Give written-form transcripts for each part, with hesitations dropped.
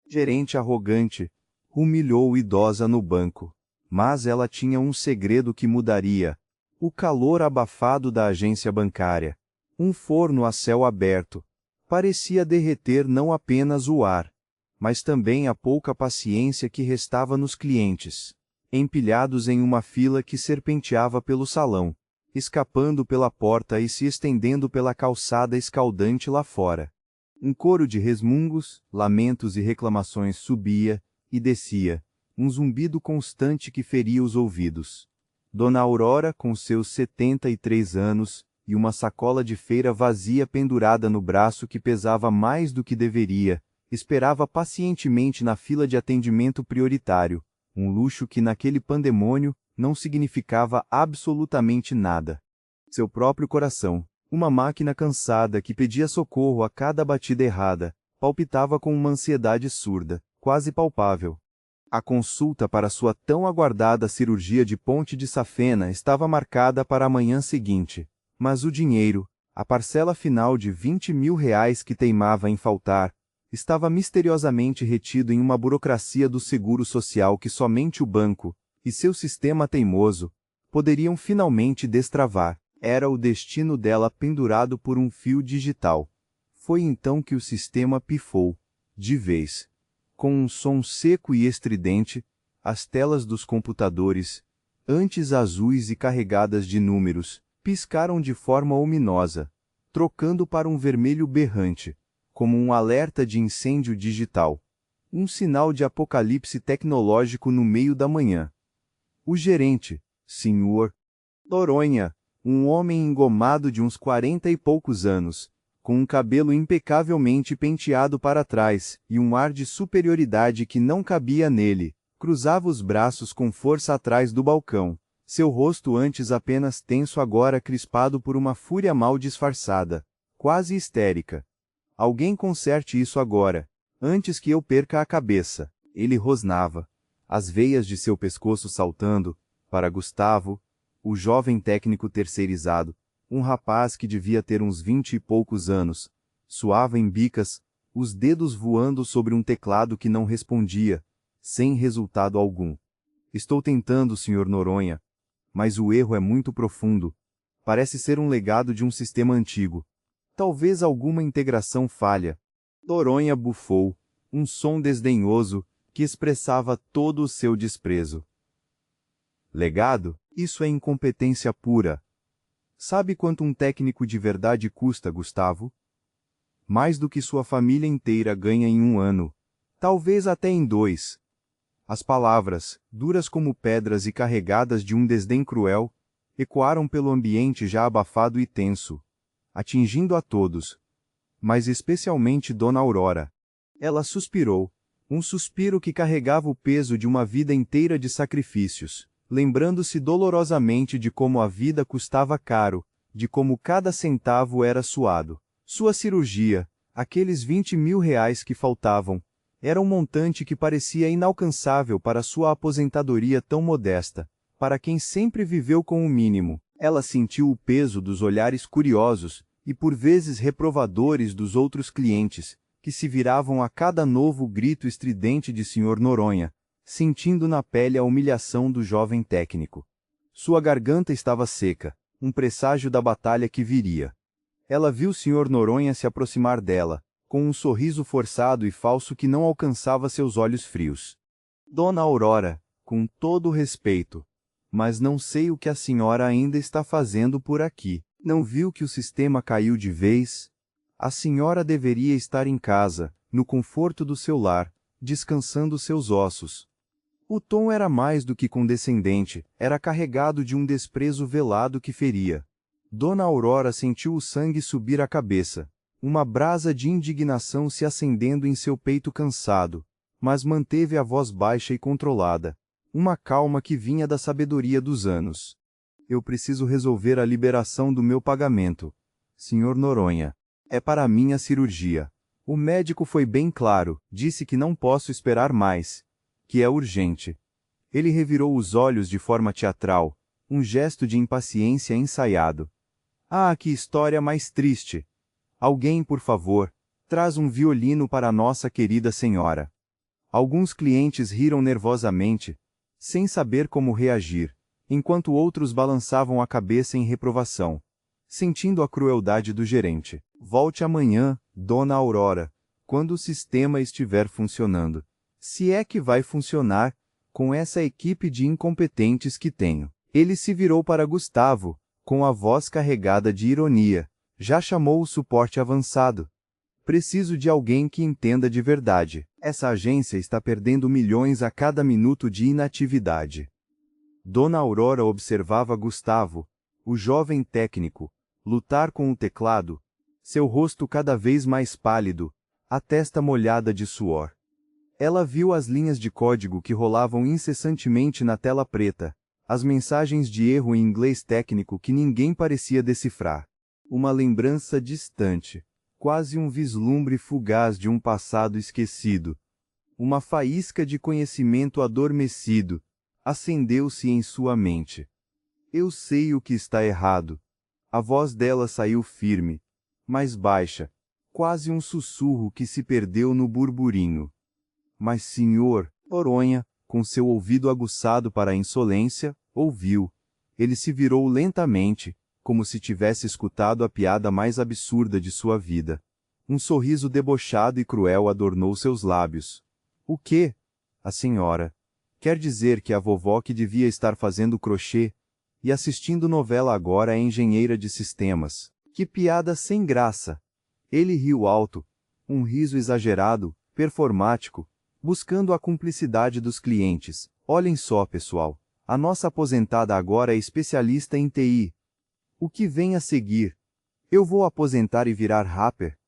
Gerente arrogante, humilhou a idosa no banco. Mas ela tinha um segredo que mudaria: o calor abafado da agência bancária. Um forno a céu aberto. Parecia derreter não apenas o ar, mas também a pouca paciência que restava nos clientes, empilhados em uma fila que serpenteava pelo salão, escapando pela porta e se estendendo pela calçada escaldante lá fora. Um coro de resmungos, lamentos e reclamações subia e descia, um zumbido constante que feria os ouvidos. Dona Aurora, com seus 73 anos, e uma sacola de feira vazia pendurada no braço que pesava mais do que deveria, esperava pacientemente na fila de atendimento prioritário, um luxo que naquele pandemônio não significava absolutamente nada. Seu próprio coração, uma máquina cansada que pedia socorro a cada batida errada, palpitava com uma ansiedade surda, quase palpável. A consulta para sua tão aguardada cirurgia de ponte de safena estava marcada para a manhã seguinte, mas o dinheiro, a parcela final de R$ 20.000 que teimava em faltar, estava misteriosamente retido em uma burocracia do seguro social que somente o banco, e seu sistema teimoso, poderiam finalmente destravar. Era o destino dela pendurado por um fio digital. Foi então que o sistema pifou, de vez. Com um som seco e estridente, as telas dos computadores, antes azuis e carregadas de números, piscaram de forma ominosa, trocando para um vermelho berrante, como um alerta de incêndio digital. Um sinal de apocalipse tecnológico no meio da manhã. O gerente, Sr. Noronha, um homem engomado de uns 40 e poucos anos, com um cabelo impecavelmente penteado para trás e um ar de superioridade que não cabia nele, cruzava os braços com força atrás do balcão, seu rosto antes apenas tenso agora crispado por uma fúria mal disfarçada, quase histérica. Alguém conserte isso agora, antes que eu perca a cabeça, ele rosnava, as veias de seu pescoço saltando, para Gustavo, o jovem técnico terceirizado, um rapaz que devia ter uns 20 e poucos anos, suava em bicas, os dedos voando sobre um teclado que não respondia, sem resultado algum. Estou tentando, Sr. Noronha, mas o erro é muito profundo. Parece ser um legado de um sistema antigo. Talvez alguma integração falha. Noronha bufou, um som desdenhoso, que expressava todo o seu desprezo. Legado? Isso é incompetência pura. Sabe quanto um técnico de verdade custa, Gustavo? Mais do que sua família inteira ganha em um ano. Talvez até em 2. As palavras, duras como pedras e carregadas de um desdém cruel, ecoaram pelo ambiente já abafado e tenso, atingindo a todos, mas especialmente Dona Aurora. Ela suspirou, um suspiro que carregava o peso de uma vida inteira de sacrifícios, lembrando-se dolorosamente de como a vida custava caro, de como cada centavo era suado. Sua cirurgia, aqueles R$ 20.000 que faltavam, era um montante que parecia inalcançável para sua aposentadoria tão modesta, para quem sempre viveu com o mínimo. Ela sentiu o peso dos olhares curiosos e por vezes reprovadores dos outros clientes, que se viravam a cada novo grito estridente de Sr. Noronha, sentindo na pele a humilhação do jovem técnico. Sua garganta estava seca, um presságio da batalha que viria. Ela viu Sr. Noronha se aproximar dela, com um sorriso forçado e falso que não alcançava seus olhos frios. Dona Aurora, com todo o respeito, mas não sei o que a senhora ainda está fazendo por aqui. Não viu que o sistema caiu de vez? A senhora deveria estar em casa, no conforto do seu lar, descansando seus ossos. O tom era mais do que condescendente, era carregado de um desprezo velado que feria. Dona Aurora sentiu o sangue subir à cabeça, uma brasa de indignação se acendendo em seu peito cansado, mas manteve a voz baixa e controlada, uma calma que vinha da sabedoria dos anos. Eu preciso resolver a liberação do meu pagamento. Sr. Noronha, é para a minha cirurgia. O médico foi bem claro, disse que não posso esperar mais, que é urgente. Ele revirou os olhos de forma teatral, um gesto de impaciência ensaiado. Ah, que história mais triste! Alguém, por favor, traz um violino para a nossa querida senhora. Alguns clientes riram nervosamente, sem saber como reagir, enquanto outros balançavam a cabeça em reprovação, sentindo a crueldade do gerente. Volte amanhã, Dona Aurora, quando o sistema estiver funcionando. Se é que vai funcionar, com essa equipe de incompetentes que tenho. Ele se virou para Gustavo, com a voz carregada de ironia. Já chamou o suporte avançado. Preciso de alguém que entenda de verdade. Essa agência está perdendo milhões a cada minuto de inatividade. Dona Aurora observava Gustavo, o jovem técnico, lutar com o teclado, seu rosto cada vez mais pálido, a testa molhada de suor. Ela viu as linhas de código que rolavam incessantemente na tela preta, as mensagens de erro em inglês técnico que ninguém parecia decifrar. Uma lembrança distante, quase um vislumbre fugaz de um passado esquecido. Uma faísca de conhecimento adormecido acendeu-se em sua mente. Eu sei o que está errado. A voz dela saiu firme, mais baixa, quase um sussurro que se perdeu no burburinho. Mas Sr. Noronha, com seu ouvido aguçado para a insolência, ouviu. Ele se virou lentamente, como se tivesse escutado a piada mais absurda de sua vida. Um sorriso debochado e cruel adornou seus lábios. O quê? A senhora. Quer dizer que a vovó que devia estar fazendo crochê e assistindo novela agora é engenheira de sistemas. Que piada sem graça! Ele riu alto, um riso exagerado, performático, buscando a cumplicidade dos clientes. Olhem só, pessoal, a nossa aposentada agora é especialista em TI. O que vem a seguir? Eu vou aposentar e virar rapper?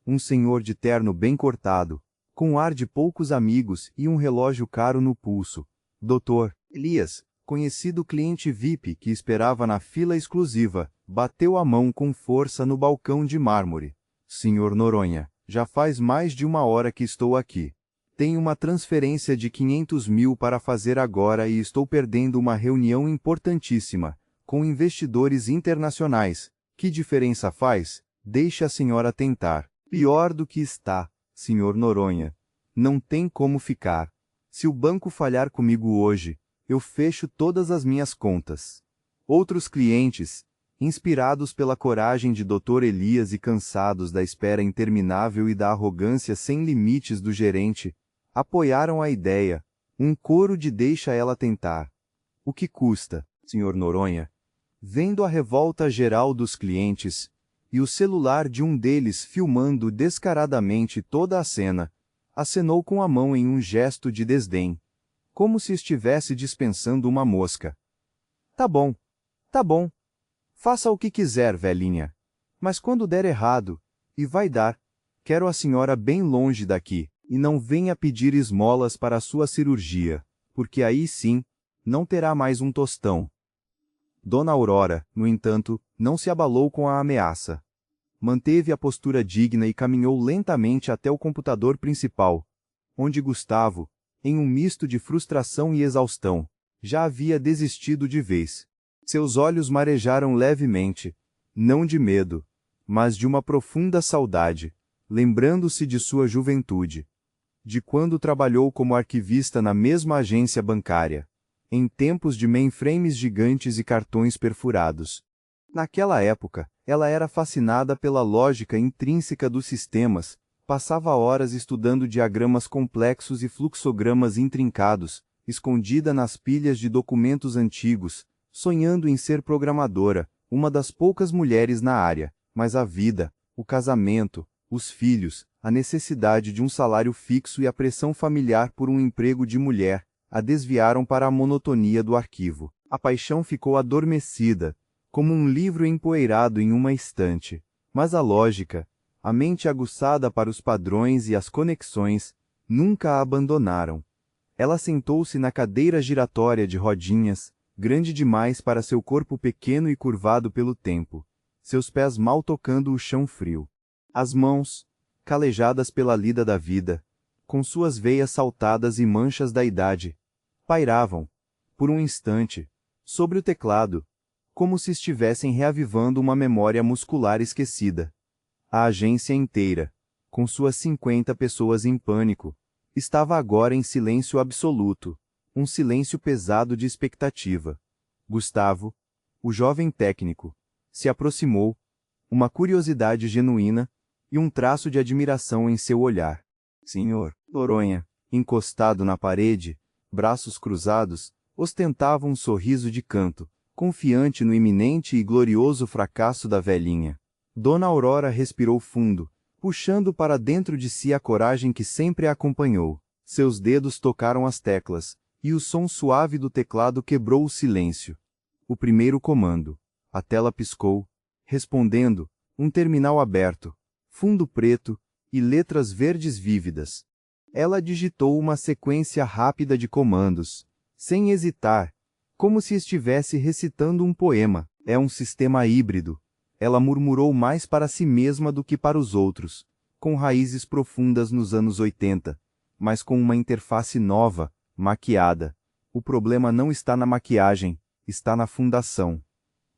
Um senhor de terno bem cortado, com ar de poucos amigos e um relógio caro no pulso. Dr. Elias, conhecido cliente VIP que esperava na fila exclusiva, bateu a mão com força no balcão de mármore. Sr. Noronha, já faz mais de 1 hora que estou aqui. Tenho uma transferência de 500 mil para fazer agora e estou perdendo uma reunião importantíssima, com investidores internacionais. Que diferença faz? Deixe a senhora tentar. Pior do que está, Sr. Noronha. Não tem como ficar. Se o banco falhar comigo hoje, eu fecho todas as minhas contas. Outros clientes, inspirados pela coragem de Dr. Elias e cansados da espera interminável e da arrogância sem limites do gerente, apoiaram a ideia, um coro de deixa ela tentar. O que custa, Sr. Noronha? Vendo a revolta geral dos clientes, e o celular de um deles filmando descaradamente toda a cena, acenou com a mão em um gesto de desdém, como se estivesse dispensando uma mosca. Tá bom. Faça o que quiser, velhinha. Mas quando der errado, e vai dar, quero a senhora bem longe daqui. E não venha pedir esmolas para a sua cirurgia, porque aí sim, não terá mais um tostão. Dona Aurora, no entanto, não se abalou com a ameaça. Manteve a postura digna e caminhou lentamente até o computador principal, onde Gustavo, em um misto de frustração e exaustão, já havia desistido de vez. Seus olhos marejaram levemente, não de medo, mas de uma profunda saudade, lembrando-se de sua juventude. De quando trabalhou como arquivista na mesma agência bancária, em tempos de mainframes gigantes e cartões perfurados. Naquela época, ela era fascinada pela lógica intrínseca dos sistemas, passava horas estudando diagramas complexos e fluxogramas intrincados, escondida nas pilhas de documentos antigos, sonhando em ser programadora, uma das poucas mulheres na área, mas a vida, o casamento, os filhos, a necessidade de um salário fixo e a pressão familiar por um emprego de mulher, a desviaram para a monotonia do arquivo. A paixão ficou adormecida, como um livro empoeirado em uma estante. Mas a lógica, a mente aguçada para os padrões e as conexões, nunca a abandonaram. Ela sentou-se na cadeira giratória de rodinhas, grande demais para seu corpo pequeno e curvado pelo tempo, seus pés mal tocando o chão frio. As mãos, calejadas pela lida da vida, com suas veias saltadas e manchas da idade, pairavam, por um instante, sobre o teclado, como se estivessem reavivando uma memória muscular esquecida. A agência inteira, com suas 50 pessoas em pânico, Estava agora em silêncio absoluto, um silêncio pesado de expectativa. Gustavo, o jovem técnico, se aproximou, uma curiosidade genuína e um traço de admiração em seu olhar. Senhor Noronha, encostado na parede, braços cruzados, ostentava um sorriso de canto, confiante no iminente e glorioso fracasso da velhinha. Dona Aurora respirou fundo, puxando para dentro de si a coragem que sempre a acompanhou. Seus dedos tocaram as teclas, e o som suave do teclado quebrou o silêncio. O primeiro comando. A tela piscou, respondendo, um terminal aberto, fundo preto e letras verdes vívidas. Ela digitou uma sequência rápida de comandos, sem hesitar, como se estivesse recitando um poema. É um sistema híbrido. Ela murmurou mais para si mesma do que para os outros, com raízes profundas nos anos 80, mas com uma interface nova, maquiada. O problema não está na maquiagem, está na fundação.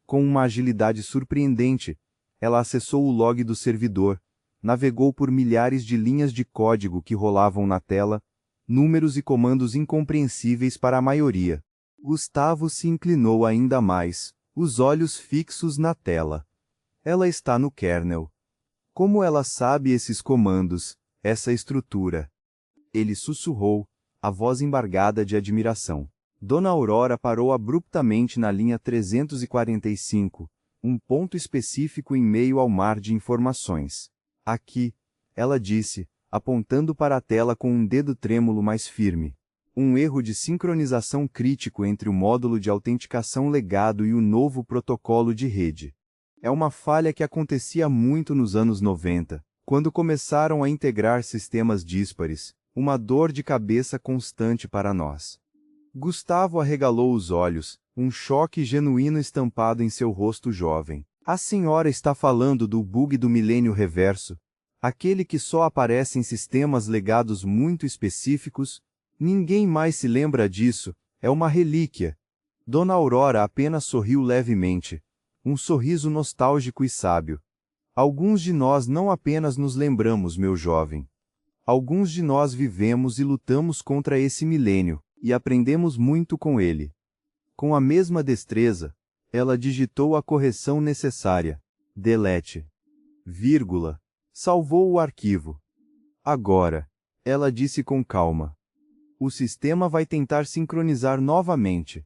Com uma agilidade surpreendente, ela acessou o log do servidor, navegou por milhares de linhas de código que rolavam na tela, números e comandos incompreensíveis para a maioria. Gustavo se inclinou ainda mais, os olhos fixos na tela. Ela está no kernel. Como ela sabe esses comandos, essa estrutura? Ele sussurrou, a voz embargada de admiração. Dona Aurora parou abruptamente na linha 345, um ponto específico em meio ao mar de informações. Aqui, ela disse, apontando para a tela com um dedo trêmulo mais firme. Um erro de sincronização crítico entre o módulo de autenticação legado e o novo protocolo de rede. É uma falha que acontecia muito nos anos 90, quando começaram a integrar sistemas díspares, uma dor de cabeça constante para nós. Gustavo arregalou os olhos, um choque genuíno estampado em seu rosto jovem. A senhora está falando do bug do milênio reverso? Aquele que só aparece em sistemas legados muito específicos? Ninguém mais se lembra disso, é uma relíquia. Dona Aurora apenas sorriu levemente. Um sorriso nostálgico e sábio. Alguns de nós não apenas nos lembramos, meu jovem. Alguns de nós vivemos e lutamos contra esse milênio, e aprendemos muito com ele. Com a mesma destreza, ela digitou a correção necessária. Delete. Vírgula. Salvou o arquivo. Agora, ela disse com calma. O sistema vai tentar sincronizar novamente.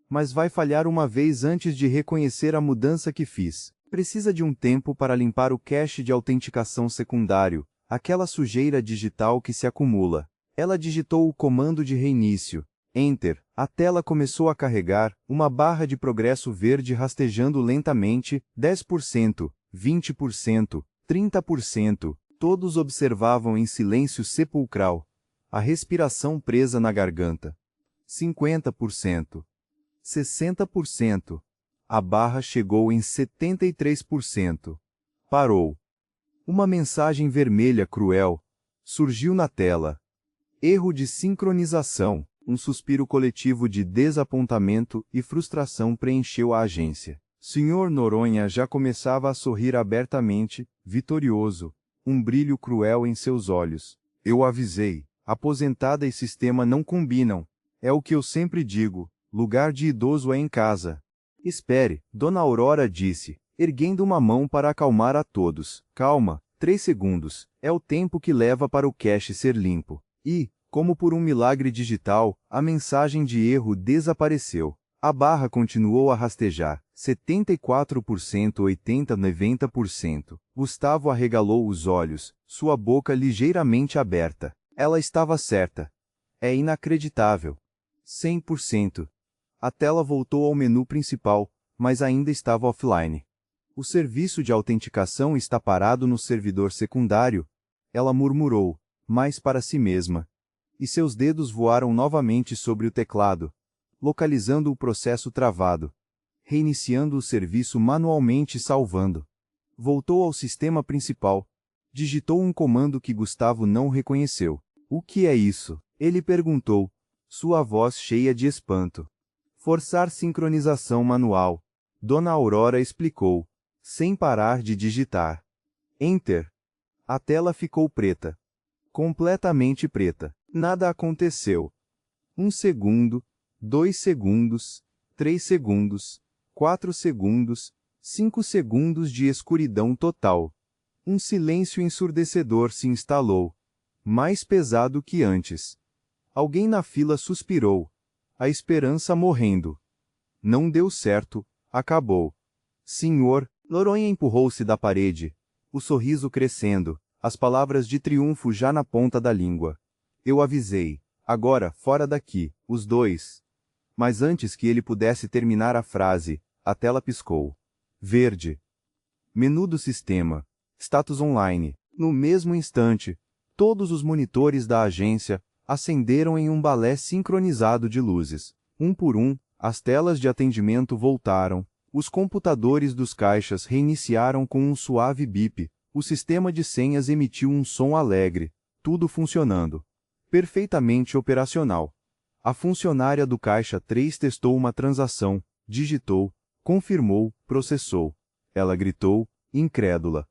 Mas vai falhar uma vez antes de reconhecer a mudança que fiz. Precisa de um tempo para limpar o cache de autenticação secundário, aquela sujeira digital que se acumula. Ela digitou o comando de reinício. Enter. A tela começou a carregar, uma barra de progresso verde rastejando lentamente, 10%, 20%, 30%. Todos observavam em silêncio sepulcral. A respiração presa na garganta. 50%. 60%. A barra chegou em 73%. Parou. Uma mensagem vermelha cruel surgiu na tela. Erro de sincronização. Um suspiro coletivo de desapontamento e frustração preencheu a agência. Sr. Noronha já começava a sorrir abertamente, vitorioso, um brilho cruel em seus olhos. Eu avisei. Aposentada e sistema não combinam. É o que eu sempre digo. Lugar de idoso é em casa. Espere, Dona Aurora disse, erguendo uma mão para acalmar a todos. Calma, 3 segundos. É o tempo que leva para o cache ser limpo. E, como por um milagre digital, a mensagem de erro desapareceu. A barra continuou a rastejar. 74%, 80%, 90%. Gustavo arregalou os olhos, sua boca ligeiramente aberta. Ela estava certa. É inacreditável. 100%. A tela voltou ao menu principal, mas ainda estava offline. O serviço de autenticação está parado no servidor secundário, ela murmurou, mais para si mesma. E seus dedos voaram novamente sobre o teclado, localizando o processo travado, reiniciando o serviço manualmente e salvando. Voltou ao sistema principal, digitou um comando que Gustavo não reconheceu. O que é isso? Ele perguntou, sua voz cheia de espanto. Forçar sincronização manual. Dona Aurora explicou, sem parar de digitar. Enter. A tela ficou preta. Completamente preta. Nada aconteceu. 1 segundo, 2 segundos, 3 segundos, 4 segundos, 5 segundos de escuridão total. Um silêncio ensurdecedor se instalou, mais pesado que antes. Alguém na fila suspirou. A esperança morrendo. Não deu certo, acabou. Senhor, Noronha empurrou-se da parede, o sorriso crescendo, as palavras de triunfo já na ponta da língua. Eu avisei. Agora, fora daqui, os dois. Mas antes que ele pudesse terminar a frase, a tela piscou. Verde. Menu do sistema. Status online. No mesmo instante, todos os monitores da agência acenderam em um balé sincronizado de luzes. Um por um, as telas de atendimento voltaram, os computadores dos caixas reiniciaram com um suave bip, o sistema de senhas emitiu um som alegre, tudo funcionando. Perfeitamente operacional. A funcionária do caixa 3 testou uma transação, digitou, confirmou, processou. Ela gritou, incrédula.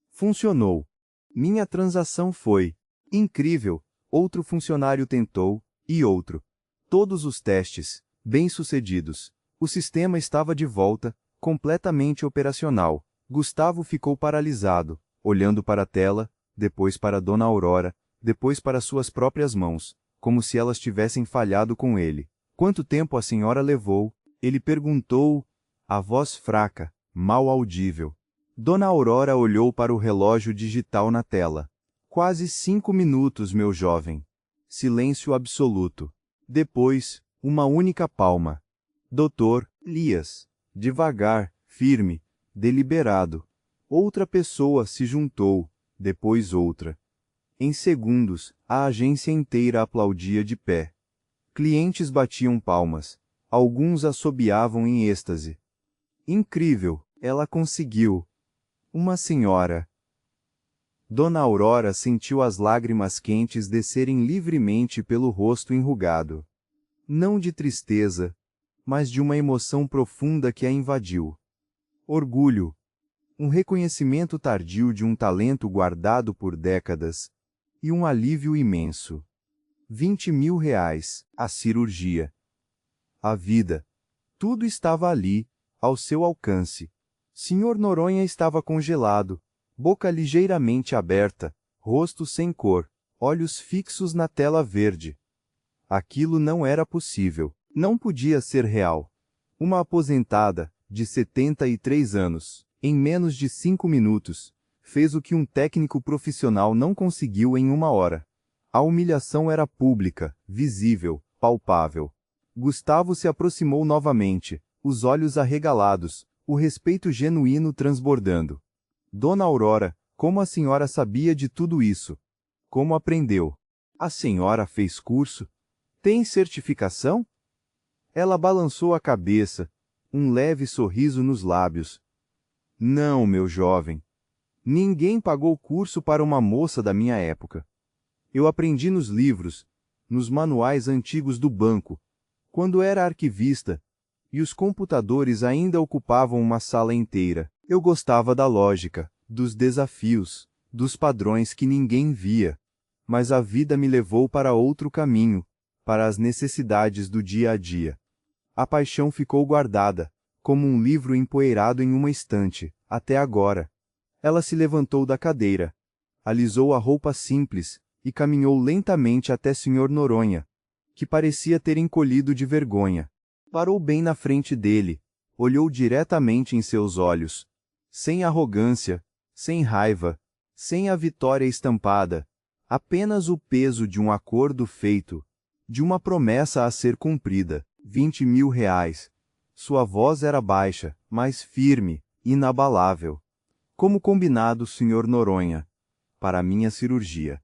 Funcionou. Minha transação foi incrível. Outro funcionário tentou, e outro. Todos os testes, bem-sucedidos. O sistema estava de volta, completamente operacional. Gustavo ficou paralisado, olhando para a tela, depois para Dona Aurora, depois para suas próprias mãos, como se elas tivessem falhado com ele. Quanto tempo a senhora levou? Ele perguntou, a voz fraca, mal audível. Dona Aurora olhou para o relógio digital na tela. Quase 5 minutos, meu jovem. Silêncio absoluto. Depois, uma única palma. Doutor Elias. Devagar, firme, deliberado. Outra pessoa se juntou, depois outra. Em segundos, a agência inteira aplaudia de pé. Clientes batiam palmas. Alguns assobiavam em êxtase. Incrível, ela conseguiu. Uma senhora. Dona Aurora sentiu as lágrimas quentes descerem livremente pelo rosto enrugado. Não de tristeza, mas de uma emoção profunda que a invadiu. Orgulho. Um reconhecimento tardio de um talento guardado por décadas. E um alívio imenso. 20.000 reais, a cirurgia. A vida. Tudo estava ali, ao seu alcance. Sr. Noronha estava congelado, boca ligeiramente aberta, rosto sem cor, olhos fixos na tela verde. Aquilo não era possível, não podia ser real. Uma aposentada, de 73 anos, em menos de 5 minutos, fez o que um técnico profissional não conseguiu em 1 hora. A humilhação era pública, visível, palpável. Gustavo se aproximou novamente, os olhos arregalados, o respeito genuíno transbordando. Dona Aurora, como a senhora sabia de tudo isso? Como aprendeu? A senhora fez curso? Tem certificação? Ela balançou a cabeça, um leve sorriso nos lábios. Não, meu jovem. Ninguém pagou curso para uma moça da minha época. Eu aprendi nos livros, nos manuais antigos do banco, quando era arquivista, e os computadores ainda ocupavam uma sala inteira. Eu gostava da lógica, dos desafios, dos padrões que ninguém via. Mas a vida me levou para outro caminho, para as necessidades do dia a dia. A paixão ficou guardada, como um livro empoeirado em uma estante, até agora. Ela se levantou da cadeira, alisou a roupa simples, e caminhou lentamente até Sr. Noronha, que parecia ter encolhido de vergonha. Parou bem na frente dele, olhou diretamente em seus olhos, sem arrogância, sem raiva, sem a vitória estampada, apenas o peso de um acordo feito, de uma promessa a ser cumprida. 20.000 reais. Sua voz era baixa, mas firme, inabalável. Como combinado, Sr. Noronha. Para minha cirurgia.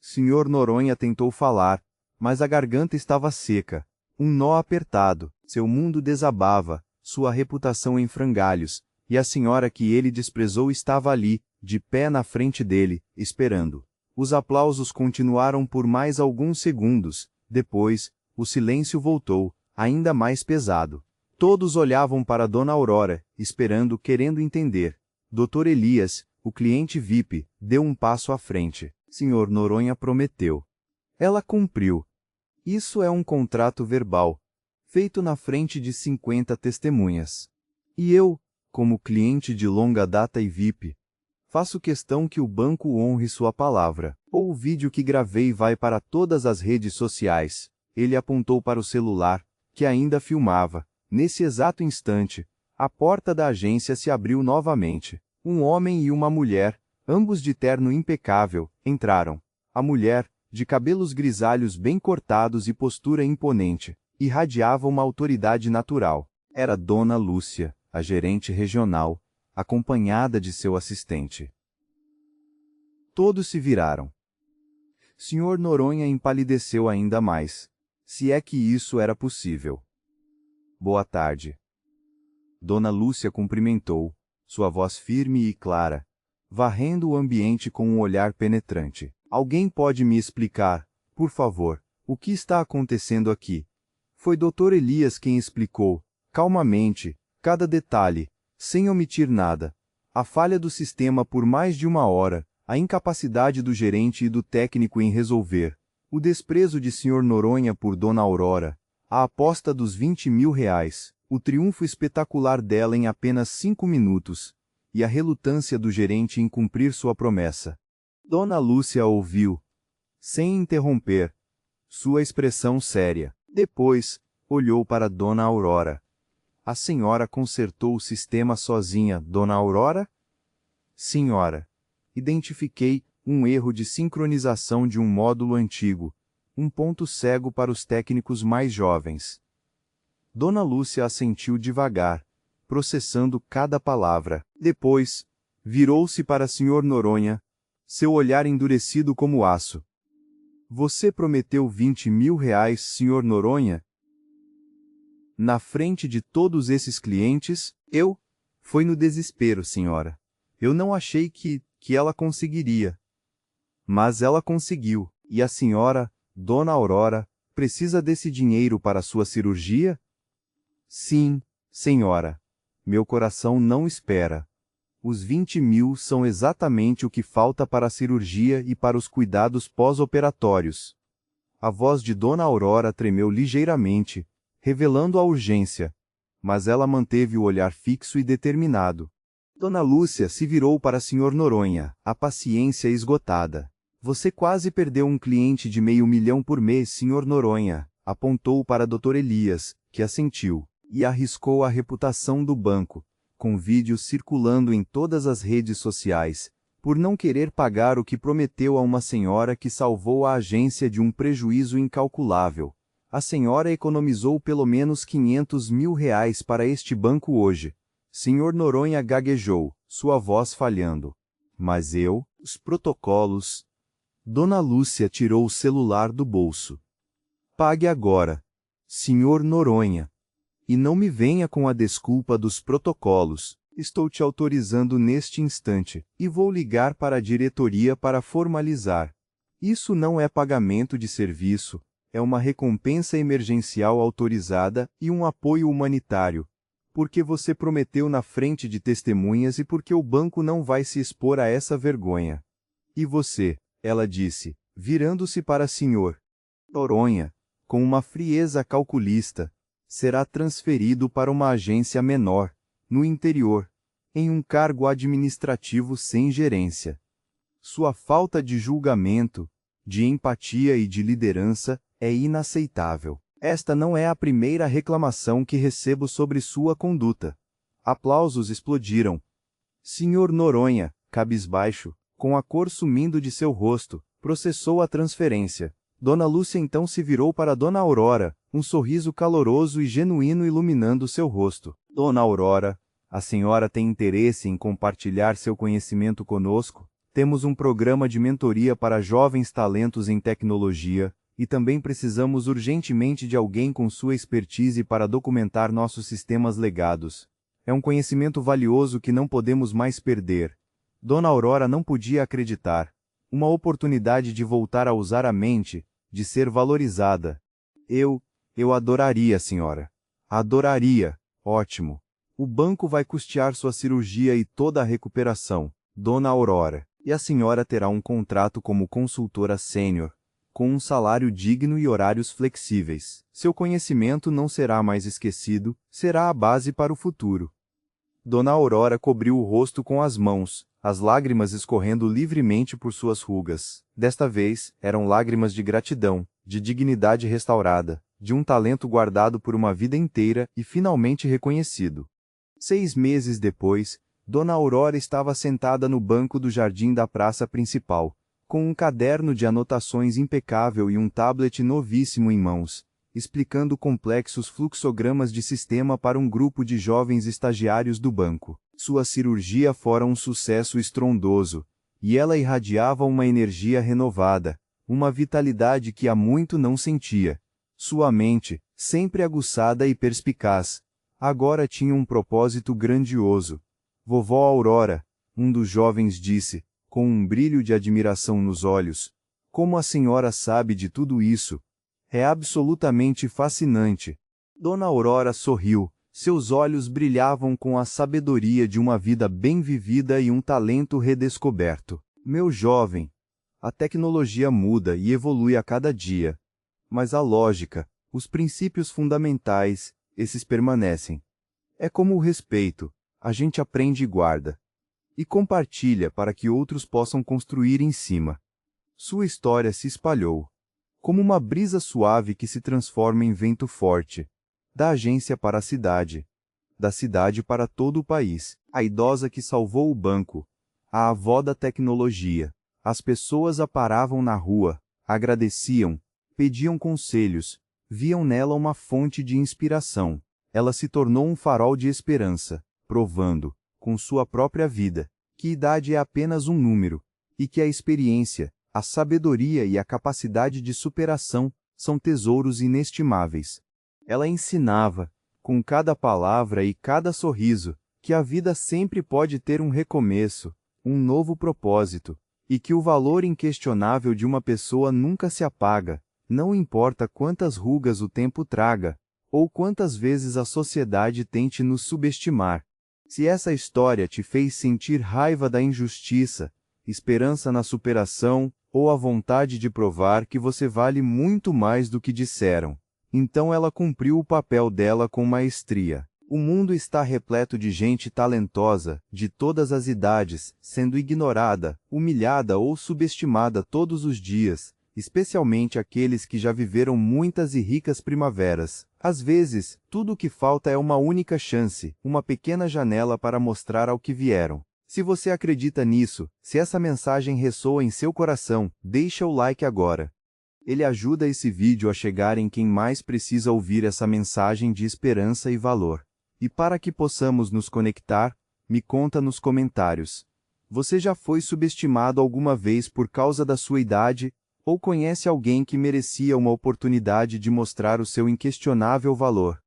Sr. Noronha tentou falar, mas a garganta estava seca. Um nó apertado, seu mundo desabava, sua reputação em frangalhos, e a senhora que ele desprezou estava ali, de pé na frente dele, esperando. Os aplausos continuaram por mais alguns segundos, depois, o silêncio voltou, ainda mais pesado. Todos olhavam para Dona Aurora, esperando, querendo entender. Dr. Elias, o cliente VIP, deu um passo à frente. Sr. Noronha prometeu. Ela cumpriu. Isso é um contrato verbal, feito na frente de 50 testemunhas. E eu, como cliente de longa data e VIP, faço questão que o banco honre sua palavra. O vídeo que gravei vai para todas as redes sociais. Ele apontou para o celular, que ainda filmava. Nesse exato instante, a porta da agência se abriu novamente. Um homem e uma mulher, ambos de terno impecável, entraram. A mulher, de cabelos grisalhos bem cortados e postura imponente, irradiava uma autoridade natural. Era Dona Lúcia, a gerente regional, acompanhada de seu assistente. Todos se viraram. Sr. Noronha empalideceu ainda mais, se é que isso era possível. Boa tarde. Dona Lúcia cumprimentou, sua voz firme e clara, varrendo o ambiente com um olhar penetrante. Alguém pode me explicar, por favor, o que está acontecendo aqui? Foi Dr. Elias quem explicou, calmamente, cada detalhe, sem omitir nada. A falha do sistema por mais de 1 hora, a incapacidade do gerente e do técnico em resolver, o desprezo de Sr. Noronha por Dona Aurora, a aposta dos 20 mil reais, o triunfo espetacular dela em apenas 5 minutos, e a relutância do gerente em cumprir sua promessa. Dona Lúcia ouviu, sem interromper, sua expressão séria. Depois, olhou para Dona Aurora. A senhora consertou o sistema sozinha, Dona Aurora? Senhora. Identifiquei um erro de sincronização de um módulo antigo, um ponto cego para os técnicos mais jovens. Dona Lúcia assentiu devagar, processando cada palavra. Depois, virou-se para Sr. Noronha, seu olhar endurecido como aço. Você prometeu 20 mil reais, Sr. Noronha? Na frente de todos esses clientes, foi no desespero, senhora. Eu não achei que ela conseguiria. Mas ela conseguiu, e a senhora, Dona Aurora, precisa desse dinheiro para sua cirurgia? Sim, senhora. Meu coração não espera. Os 20 mil são exatamente o que falta para a cirurgia e para os cuidados pós-operatórios. A voz de Dona Aurora tremeu ligeiramente, revelando a urgência, mas ela manteve o olhar fixo e determinado. Dona Lúcia se virou para Sr. Noronha, a paciência esgotada. Você quase perdeu um cliente de R$500 mil por mês, Sr. Noronha, apontou para Dr. Elias, que assentiu, e arriscou a reputação do banco, com vídeos circulando em todas as redes sociais, por não querer pagar o que prometeu a uma senhora que salvou a agência de um prejuízo incalculável. A senhora economizou pelo menos 500 mil reais para este banco hoje. Sr. Noronha gaguejou, sua voz falhando. Mas os protocolos... Dona Lúcia tirou o celular do bolso. Pague agora, Sr. Noronha. E não me venha com a desculpa dos protocolos. Estou te autorizando neste instante, e vou ligar para a diretoria para formalizar. Isso não é pagamento de serviço, é uma recompensa emergencial autorizada e um apoio humanitário, porque você prometeu na frente de testemunhas e porque o banco não vai se expor a essa vergonha. E você, ela disse, virando-se para Sr. Noronha, com uma frieza calculista, será transferido para uma agência menor, no interior, em um cargo administrativo sem gerência. Sua falta de julgamento, de empatia e de liderança é inaceitável. Esta não é a primeira reclamação que recebo sobre sua conduta. Aplausos explodiram. Sr. Noronha, cabisbaixo, com a cor sumindo de seu rosto, processou a transferência. Dona Lúcia então se virou para Dona Aurora, um sorriso caloroso e genuíno iluminando seu rosto. Dona Aurora, a senhora tem interesse em compartilhar seu conhecimento conosco? Temos um programa de mentoria para jovens talentos em tecnologia, e também precisamos urgentemente de alguém com sua expertise para documentar nossos sistemas legados. É um conhecimento valioso que não podemos mais perder. Dona Aurora não podia acreditar. Uma oportunidade de voltar a usar a mente, de ser valorizada. Eu adoraria, senhora. Adoraria. Ótimo. O banco vai custear sua cirurgia e toda a recuperação, Dona Aurora, e a senhora terá um contrato como consultora sênior, com um salário digno e horários flexíveis. Seu conhecimento não será mais esquecido, será a base para o futuro. Dona Aurora cobriu o rosto com as mãos, as lágrimas escorrendo livremente por suas rugas. Desta vez, eram lágrimas de gratidão, de dignidade restaurada, de um talento guardado por uma vida inteira e finalmente reconhecido. 6 meses depois, Dona Aurora estava sentada no banco do jardim da praça principal, com um caderno de anotações impecável e um tablet novíssimo em mãos, explicando complexos fluxogramas de sistema para um grupo de jovens estagiários do banco. Sua cirurgia fora um sucesso estrondoso, e ela irradiava uma energia renovada, uma vitalidade que há muito não sentia. Sua mente, sempre aguçada e perspicaz, agora tinha um propósito grandioso. Vovó Aurora, um dos jovens disse, com um brilho de admiração nos olhos, como a senhora sabe de tudo isso? É absolutamente fascinante. Dona Aurora sorriu, seus olhos brilhavam com a sabedoria de uma vida bem vivida e um talento redescoberto. Meu jovem, a tecnologia muda e evolui a cada dia. Mas a lógica, os princípios fundamentais, esses permanecem. É como o respeito, a gente aprende e guarda. E compartilha para que outros possam construir em cima. Sua história se espalhou, como uma brisa suave que se transforma em vento forte, da agência para a cidade, da cidade para todo o país. A idosa que salvou o banco, a avó da tecnologia. As pessoas a paravam na rua, agradeciam, pediam conselhos, viam nela uma fonte de inspiração. Ela se tornou um farol de esperança, provando, com sua própria vida, que idade é apenas um número, e que a experiência, a sabedoria e a capacidade de superação são tesouros inestimáveis. Ela ensinava, com cada palavra e cada sorriso, que a vida sempre pode ter um recomeço, um novo propósito, e que o valor inquestionável de uma pessoa nunca se apaga, não importa quantas rugas o tempo traga, ou quantas vezes a sociedade tente nos subestimar. Se essa história te fez sentir raiva da injustiça, esperança na superação, ou a vontade de provar que você vale muito mais do que disseram, então ela cumpriu o papel dela com maestria. O mundo está repleto de gente talentosa, de todas as idades, sendo ignorada, humilhada ou subestimada todos os dias, especialmente aqueles que já viveram muitas e ricas primaveras. Às vezes, tudo o que falta é uma única chance, uma pequena janela para mostrar ao que vieram. Se você acredita nisso, se essa mensagem ressoa em seu coração, deixa o like agora. Ele ajuda esse vídeo a chegar em quem mais precisa ouvir essa mensagem de esperança e valor. E para que possamos nos conectar, me conta nos comentários. Você já foi subestimado alguma vez por causa da sua idade, ou conhece alguém que merecia uma oportunidade de mostrar o seu inquestionável valor?